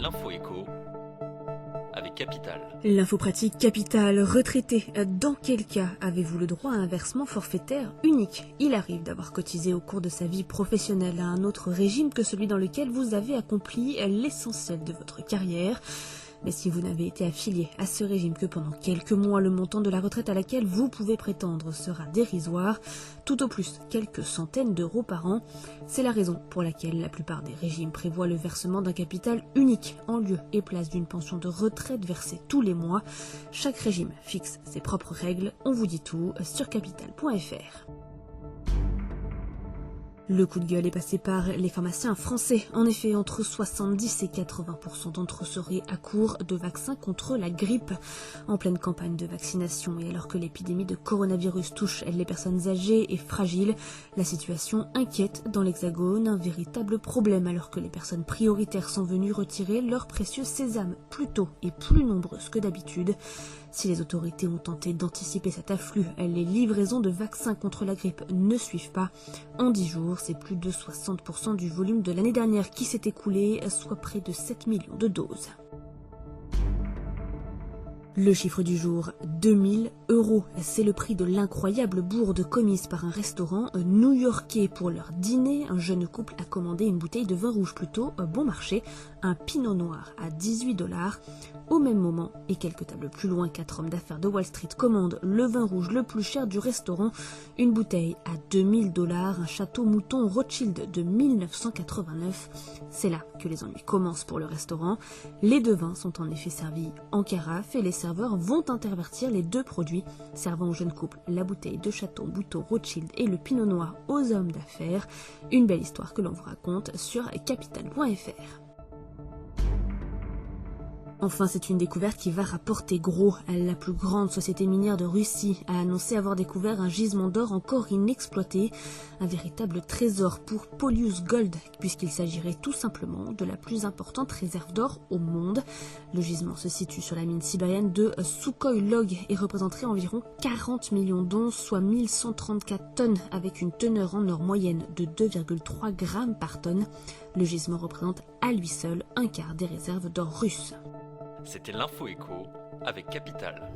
L'info écho avec Capital. L'info pratique Capital. Retraité, dans quel cas avez-vous le droit à un versement forfaitaire unique? Il arrive d'avoir cotisé au cours de sa vie professionnelle à un autre régime que celui dans lequel vous avez accompli l'essentiel de votre carrière. Mais si vous n'avez été affilié à ce régime que pendant quelques mois, le montant de la retraite à laquelle vous pouvez prétendre sera dérisoire, tout au plus quelques centaines d'euros par an. C'est la raison pour laquelle la plupart des régimes prévoient le versement d'un capital unique en lieu et place d'une pension de retraite versée tous les mois. Chaque régime fixe ses propres règles. On vous dit tout sur capital.fr. Le coup de gueule est passé par les pharmaciens français. En effet, entre 70 et 80% d'entre eux seraient à court de vaccins contre la grippe. En pleine campagne de vaccination et alors que l'épidémie de coronavirus touche les personnes âgées et fragiles, la situation inquiète dans l'Hexagone, un véritable problème alors que les personnes prioritaires sont venues retirer leur précieux sésame plus tôt et plus nombreuses que d'habitude. Si les autorités ont tenté d'anticiper cet afflux, les livraisons de vaccins contre la grippe ne suivent pas. En 10 jours, c'est plus de 60% du volume de l'année dernière qui s'est écoulé, soit près de 7 millions de doses. Le chiffre du jour, 2000 €. C'est le prix de l'incroyable bourde commise par un restaurant new-yorkais pour leur dîner. Un jeune couple a commandé une bouteille de vin rouge plutôt bon marché, un pinot noir à 18 $. Au même moment, et quelques tables plus loin, 4 hommes d'affaires de Wall Street commandent le vin rouge le plus cher du restaurant, une bouteille à 2000 $, un château mouton Rothschild de 1989. C'est là que les ennuis commencent pour le restaurant. Les deux vins sont en effet servis en carafe et les serveurs vont intervertir les deux produits, servant au jeune couple la bouteille de château mouton Rothschild et le pinot noir aux hommes d'affaires. Une belle histoire que l'on vous raconte sur capital.fr. Enfin, c'est une découverte qui va rapporter gros. La plus grande société minière de Russie a annoncé avoir découvert un gisement d'or encore inexploité, un véritable trésor pour Polius Gold, puisqu'il s'agirait tout simplement de la plus importante réserve d'or au monde. Le gisement se situe sur la mine sibérienne de Sukhoi Log et représenterait environ 40 millions d'onces, soit 1134 tonnes, avec une teneur en or moyenne de 2,3 grammes par tonne. Le gisement représente à lui seul un quart des réserves d'or russes. C'était l'info écho avec Capital.